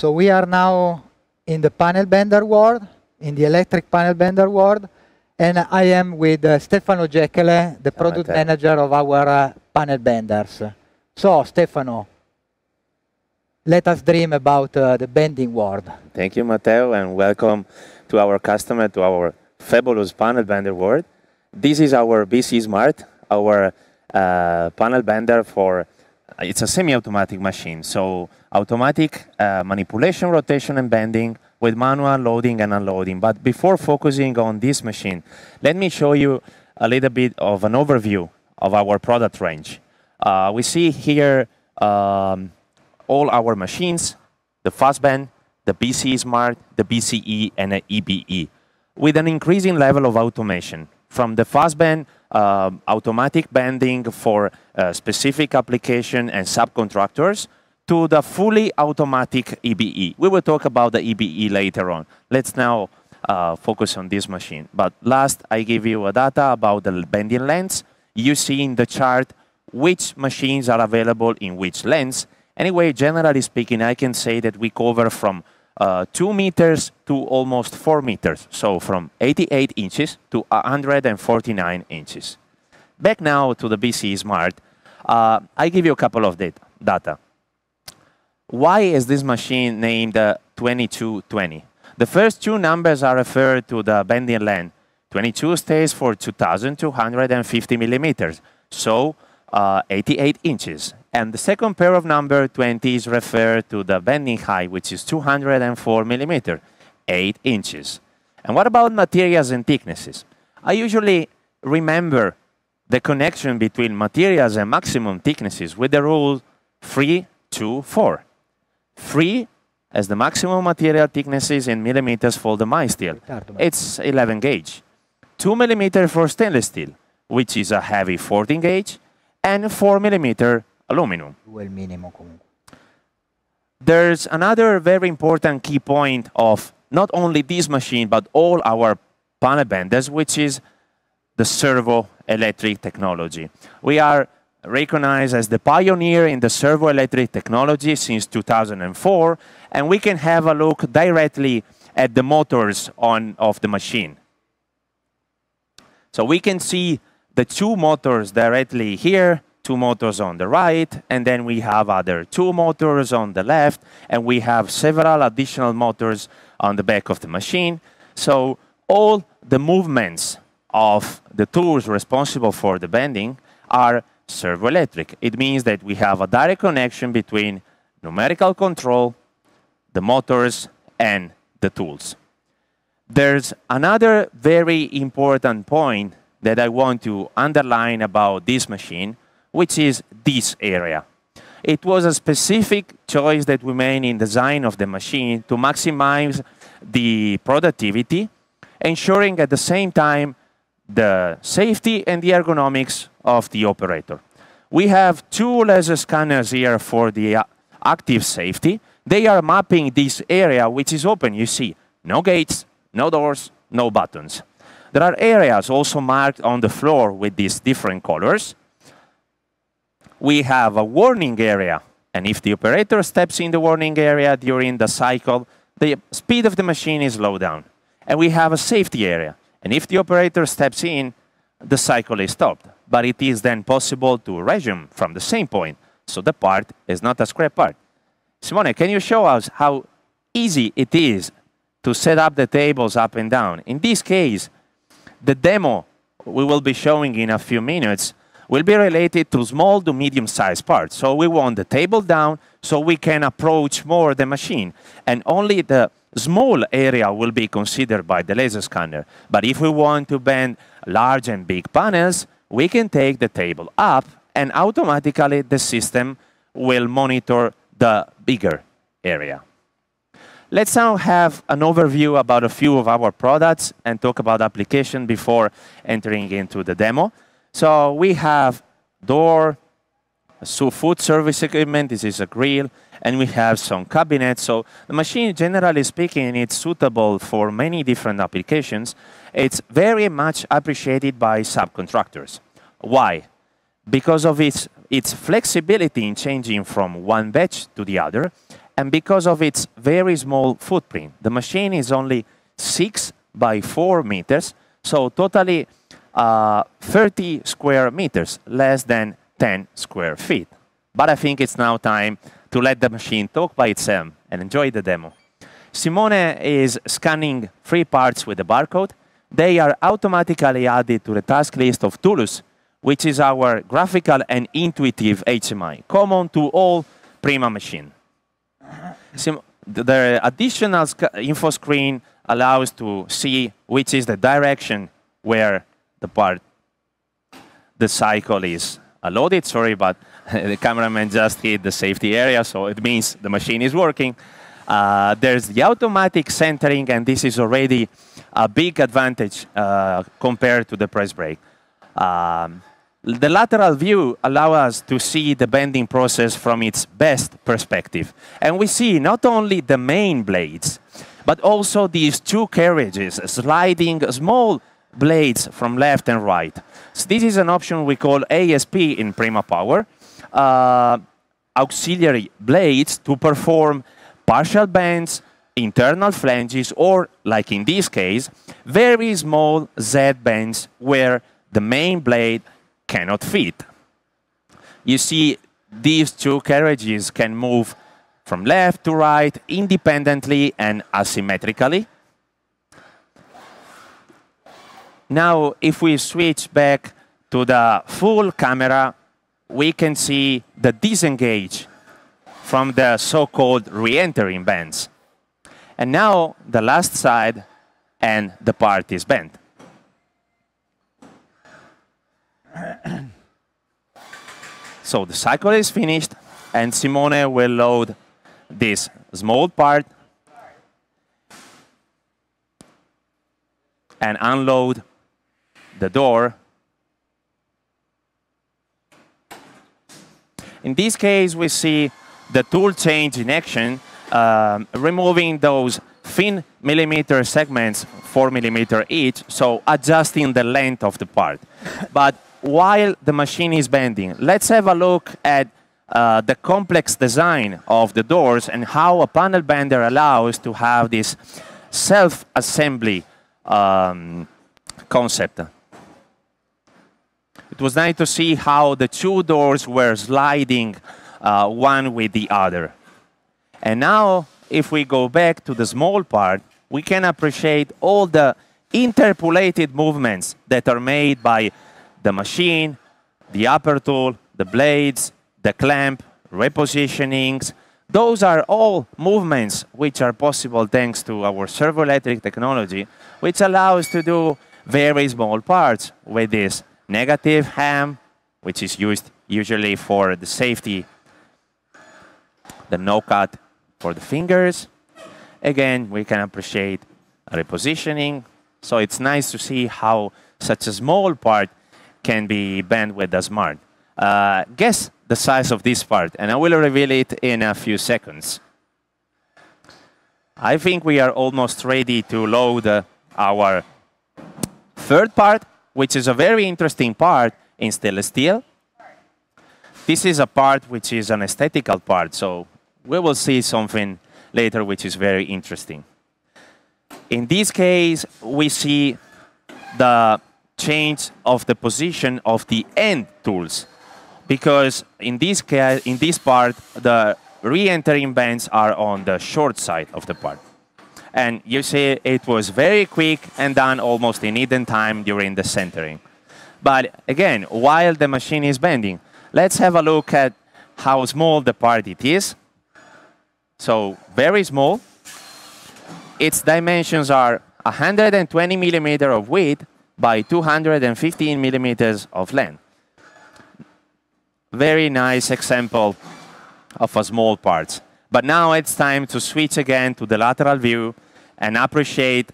So we are now in the panel bender world, in the electric panel bender world, and I am with Stefano Jekele, the product manager of our panel benders. So, Stefano, let us dream about the bending world. Thank you, Matteo, and welcome to our customer, to our fabulous panel bender world. This is our BC Smart, our panel bender for, it's a semi-automatic machine. So automatic manipulation, rotation, and bending with manual loading and unloading. But before focusing on this machine, let me show you a little bit of an overview of our product range. We see here all our machines, the fast bend, the BC Smart, the BCE, and the EBE, with an increasing level of automation. From the fast bend, automatic bending for specific application and subcontractors, to the fully automatic EBE. We will talk about the EBE later on. Let's now focus on this machine. But last, I give you a data about the bending lengths. You see in the chart which machines are available in which lengths. Anyway, generally speaking, I can say that we cover from 2 meters to almost 4 meters. So from 88 inches to 149 inches. Back now to the BC Smart. I give you a couple of data. Why is this machine named 2220? The first two numbers are referred to the bending length. 22 stays for 2,250 millimeters, so 88 inches. And the second pair of number 20 is referred to the bending height, which is 204 millimeters, 8 inches. And what about materials and thicknesses? I usually remember the connection between materials and maximum thicknesses with the rule 3, 2, 4. 3 as the maximum material thicknesses in millimeters for the mild steel. It's 11 gauge. 2 millimeters for stainless steel, which is a heavy 14 gauge, and 4 millimeter aluminum. There's another very important key point of not only this machine, but all our panel benders, which is the servo electric technology. We are recognized as the pioneer in the servo electric technology since 2004, and we can have a look directly at the motors of the machine. So we can see the two motors directly here, two motors on the right, and then we have other two motors on the left, and we have several additional motors on the back of the machine. So all the movements of the tools responsible for the bending are servo electric. It means that we have a direct connection between numerical control, the motors, and the tools. There's another very important point that I want to underline about this machine, which is this area. It was a specific choice that we made in design of the machine to maximize the productivity, ensuring at the same time the safety and the ergonomics of the operator. We have two laser scanners here for the active safety. They are mapping this area, which is open. You see, no gates, no doors, no buttons. There are areas also marked on the floor with these different colors. We have a warning area, and if the operator steps in the warning area during the cycle, the speed of the machine is slowed down. And we have a safety area. And if the operator steps in, the cycle is stopped. But it is then possible to resume from the same point. So the part is not a scrap part. Simone, can you show us how easy it is to set up the tables up and down? In this case, the demo we will be showing in a few minutes will be related to small to medium-sized parts. So we want the table down so we can approach more the machine. And only the small area will be considered by the laser scanner. But if we want to bend large and big panels, we can take the table up and automatically the system will monitor the bigger area. Let's now have an overview about a few of our products and talk about application before entering into the demo. So we have door, food service equipment, this is a grill, and we have some cabinets. So the machine, generally speaking, it's suitable for many different applications. It's very much appreciated by subcontractors. Why? Because of its flexibility in changing from one batch to the other, And because of its very small footprint, the machine is only 6 by 4 meters, so totally 30 square meters, less than 10 square feet. But I think it's now time to let the machine talk by itself and enjoy the demo. Simone is scanning 3 parts with the barcode. They are automatically added to the task list of Toulouse, which is our graphical and intuitive HMI, common to all Prima machines. The additional info screen allows to see which is the direction where the cycle is loaded. Sorry, but the cameraman just hit the safety area, so it means the machine is working. There's the automatic centering, and this is already a big advantage compared to the press brake. The lateral view allows us to see the bending process from its best perspective. And we see not only the main blades, but also these 2 carriages sliding small blades from left and right. So this is an option we call ASP in Prima Power, auxiliary blades to perform partial bends, internal flanges, or, like in this case, very small Z bends where the main blade cannot fit. You see, these 2 carriages can move from left to right independently and asymmetrically. Now, if we switch back to the full camera, we can see the disengage from the so-called re-entering bends. And now the last side and the part is bent. So the cycle is finished, and Simone will load this small part and unload the door. In this case, we see the tool change in action, removing those thin millimeter segments, 4 millimeter each, so adjusting the length of the part. But while the machine is bending, let's have a look at the complex design of the doors and how a panel bender allows to have this self-assembly concept. It was nice to see how the 2 doors were sliding one with the other. And now, if we go back to the small part, we can appreciate all the interpolated movements that are made by the machine, the upper tool, the blades, the clamp, repositionings. Those are all movements which are possible thanks to our servo-electric technology, which allows to do very small parts with this negative ham, which is used usually for the safety, the no-cut for the fingers. Again, we can appreciate repositioning. So it's nice to see how such a small part can be bent with the smart. Guess the size of this part, and I will reveal it in a few seconds. I think we are almost ready to load our third part, which is a very interesting part in stainless steel. This is a part which is an aesthetical part, so we will see something later which is very interesting. In this case, we see the change of the position of the end tools, because in this case, in this part, the re-entering bends are on the short side of the part. And you see it was very quick and done almost in hidden time during the centering. But again, while the machine is bending, let's have a look at how small the part it is. So very small. Its dimensions are 120 millimeters of width by 215 millimeters of length. Very nice example of a small part. But now it's time to switch again to the lateral view and appreciate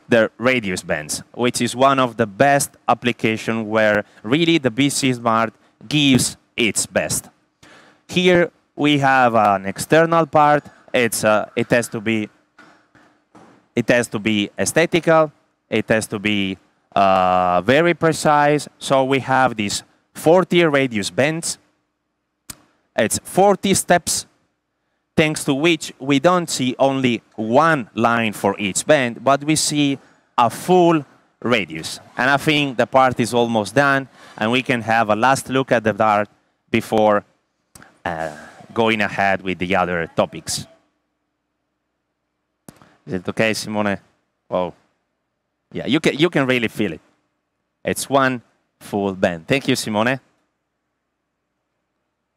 the radius bends, which is one of the best applications where really the BC Smart gives its best. Here we have an external part. It has to be aesthetical. It has to be very precise. So we have these 40 radius bends. It's 40 steps thanks to which we don't see only one line for each bend, but we see a full radius. And I think the part is almost done, and we can have a last look at the part before going ahead with the other topics. Is it okay, Simone? Oh, yeah, you can really feel it. It's one full bend. Thank you, Simone.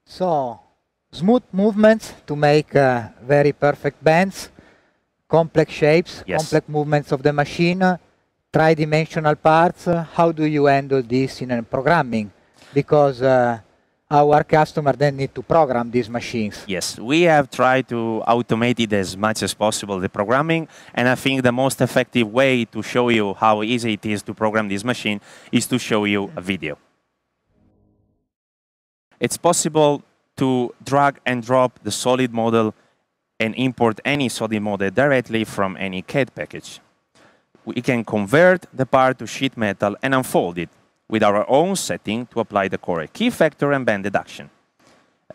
So, smooth movements to make very perfect bends, complex shapes, Yes. complex movements of the machine, tri-dimensional parts. How do you handle this in programming? Because our customer then need to program these machines. Yes, we have tried to automate it as much as possible, the programming, and I think the most effective way to show you how easy it is to program this machine is to show you a video. It's possible to drag and drop the solid model and import any solid model directly from any CAD package. We can convert the part to sheet metal and unfold it with our own setting to apply the correct key factor and bend deduction.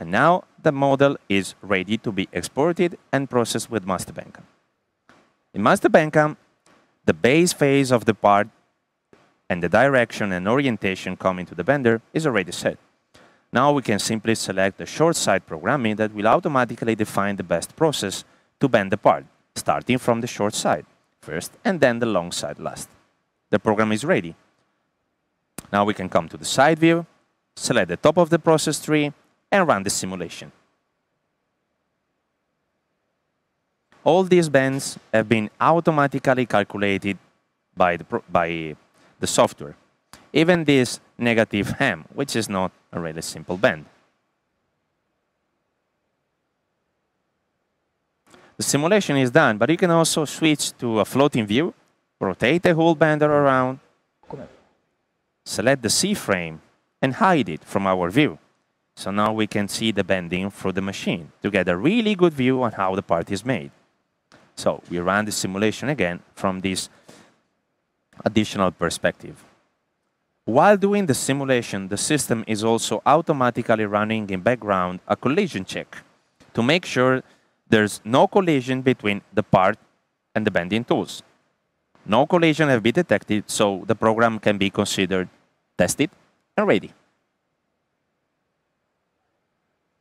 And now the model is ready to be exported and processed with Master Bancam. In Master Bancam, the base phase of the part and the direction and orientation coming to the bender is already set. Now we can simply select the short side programming that will automatically define the best process to bend the part, starting from the short side first and then the long side last. The program is ready. Now we can come to the side view, select the top of the process tree, and run the simulation. All these bends have been automatically calculated by the software. Even this negative hem, which is not a really simple bend. The simulation is done, but you can also switch to a floating view, rotate the whole bender around, select the C-frame, and hide it from our view. So now we can see the bending through the machine to get a really good view on how the part is made. So we run the simulation again from this additional perspective. While doing the simulation, the system is also automatically running in background a collision check to make sure there's no collision between the part and the bending tools. No collision have been detected, so the program can be considered tested and ready.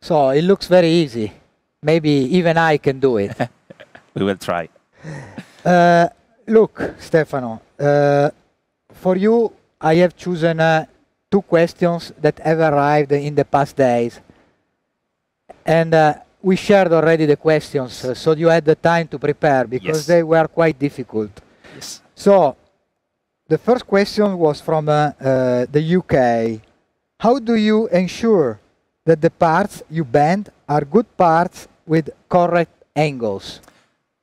So it looks very easy. Maybe even I can do it. We will try. Look, Stefano, for you, I have chosen 2 questions that have arrived in the past days. And we shared already the questions, so you had the time to prepare, because they were quite difficult. Yes. So, the first question was from the UK. How do you ensure that the parts you bend are good parts with correct angles?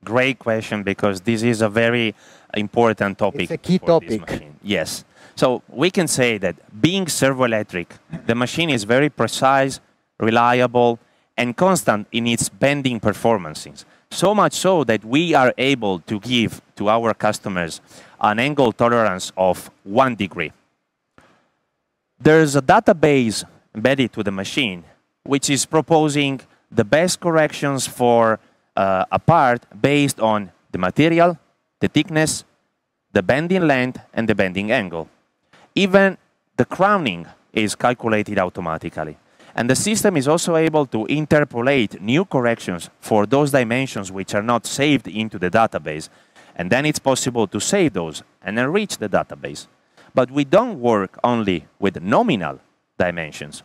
Great question, because this is a very important topic. It's a key for topic. This machine. Yes. So we can say that being servoelectric, the machine is very precise, reliable, and constant in its bending performances. So much so that we are able to give to our customers an angle tolerance of 1 degree. There's a database embedded to the machine, which is proposing the best corrections for a part based on the material, the thickness, the bending length, and the bending angle. Even the crowning is calculated automatically. And the system is also able to interpolate new corrections for those dimensions which are not saved into the database. And then it's possible to save those and enrich the database. But we don't work only with nominal dimensions.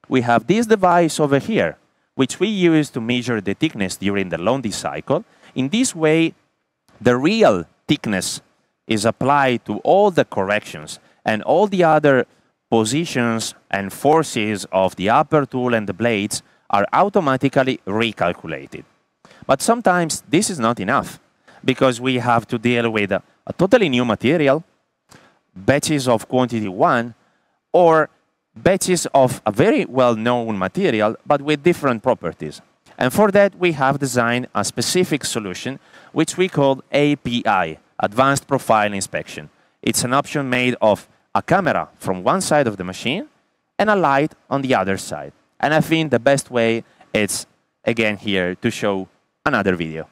We have this device over here, which we use to measure the thickness during the Londi cycle. In this way, the real thickness is applied to all the corrections, and all the other positions and forces of the upper tool and the blades are automatically recalculated. But sometimes this is not enough, because we have to deal with a totally new material, batches of quantity 1, or batches of a very well-known material, but with different properties. And for that, we have designed a specific solution, which we call API, Advanced Profile Inspection. It's an option made of a camera from one side of the machine and a light on the other side. And I think the best way is again here to show another video.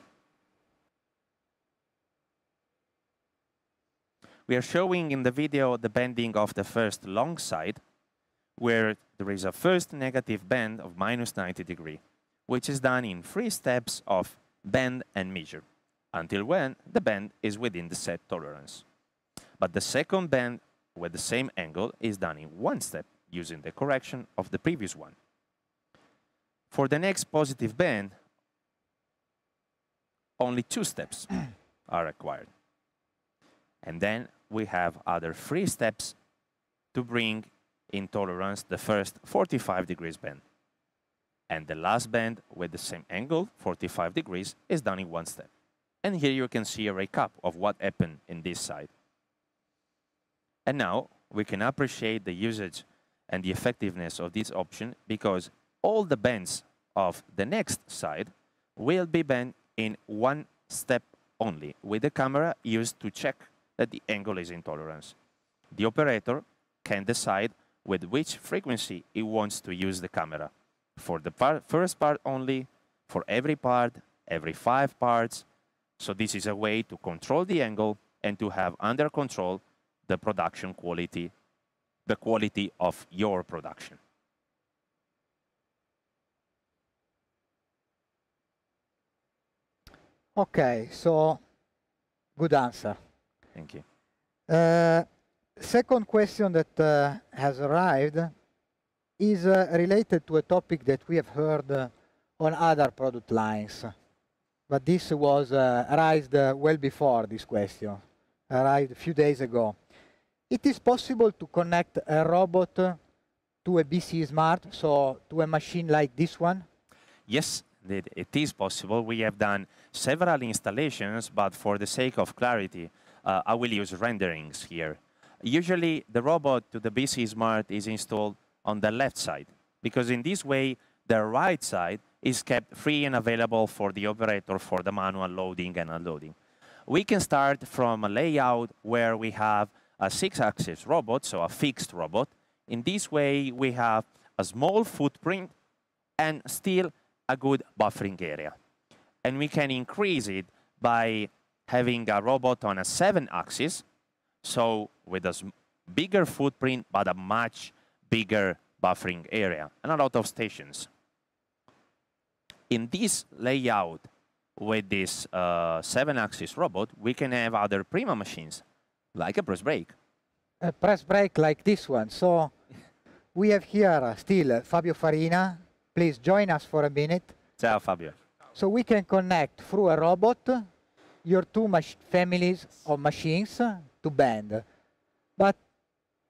We are showing in the video the bending of the first long side, where there is a first negative bend of -90 degrees, which is done in 3 steps of bend and measure, until when the bend is within the set tolerance. But the second bend with the same angle is done in 1 step, using the correction of the previous one. For the next positive bend, only 2 steps are required. And then we have other 3 steps to bring in tolerance the first 45 degrees bend. And the last bend with the same angle, 45 degrees, is done in 1 step. And here you can see a recap of what happened in this side. And now we can appreciate the usage and the effectiveness of this option, because all the bends of the next side will be bent in 1 step only, with the camera used to check that the angle is in tolerance. The operator can decide with which frequency he wants to use the camera. For the first part only, for every part, every 5 parts. So this is a way to control the angle and to have under control the production quality, the quality of your production. Okay, so good answer. Thank you. Second question that has arrived is related to a topic that we have heard on other product lines. But this was raised well before this question, arrived a few days ago. It is possible to connect a robot to a BC Smart, so to a machine like this one? Yes, it is possible. We have done several installations, but for the sake of clarity, I will use renderings here. Usually, the robot to the BC Smart is installed on the left side, because in this way, the right side is kept free and available for the operator for the manual loading and unloading. We can start from a layout where we have a 6-axis robot, so a fixed robot. In this way, we have a small footprint and still a good buffering area. And we can increase it by having a robot on a 7-axis, so with a bigger footprint, but a much bigger buffering area and a lot of stations. In this layout, with this 7-axis robot, we can have other Prima machines, like a press brake. A press brake like this one. So we have here still Fabio Farina. Please join us for a minute. Ciao, Fabio. So we can connect through a robot your 2 families of machines to bend. But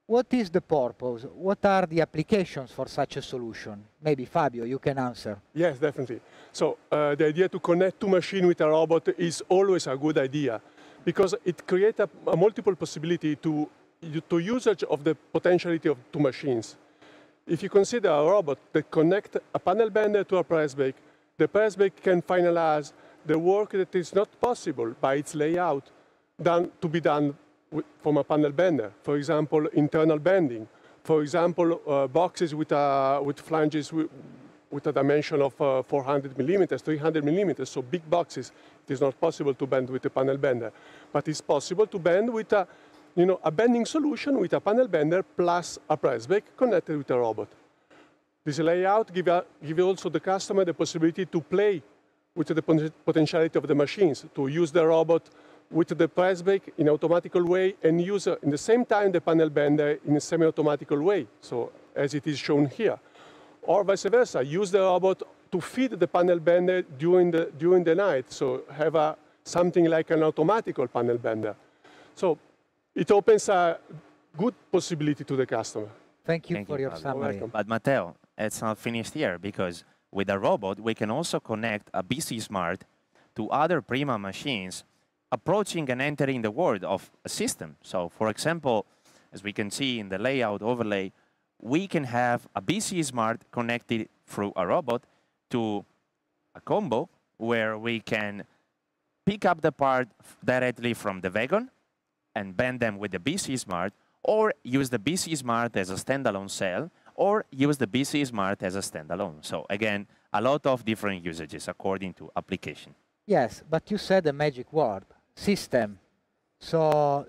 what is the purpose? What are the applications for such a solution? Maybe Fabio, you can answer. Yes, definitely. So the idea to connect 2 machines with a robot is always a good idea, because it creates a multiple possibility to usage of the potentiality of 2 machines. If you consider a robot that connects a panel bender to a press brake, the press brake can finalize the work that is not possible by its layout to be done from a panel bender. For example, internal bending. For example, boxes with flanges with a dimension of 400 millimeters, 300 millimeters, so big boxes. It is not possible to bend with a panel bender, but it's possible to bend with a bending solution with a panel bender plus a press brake connected with a robot. This layout gives also the customer the possibility to play with the potentiality of the machines, to use the robot with the press brake in an automatical way and use in the same time the panel bender in a semi-automatical way, so as it is shown here. Or vice versa, use the robot to feed the panel bender during the night, so have something like an automatical panel bender. So it opens a good possibility to the customer. Thank you for your summary. But Matteo, it's not finished here, because with a robot, we can also connect a BC Smart to other Prima machines, approaching and entering the world of a system. So, for example, as we can see in the layout overlay, we can have a BC Smart connected through a robot to a combo where we can pick up the part directly from the wagon and bend them with the BC Smart, or use the BC Smart as a standalone cell, or use the BC Smart as a standalone. So again, a lot of different usages according to application. Yes, but you said the magic word, system. So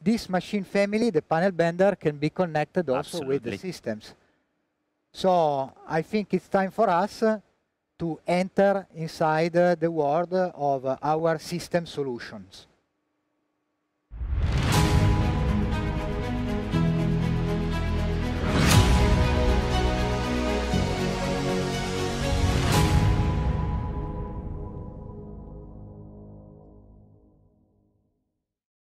this machine family, the panel bender, can be connected also with the systems. So I think it's time for us to enter inside the world of our system solutions.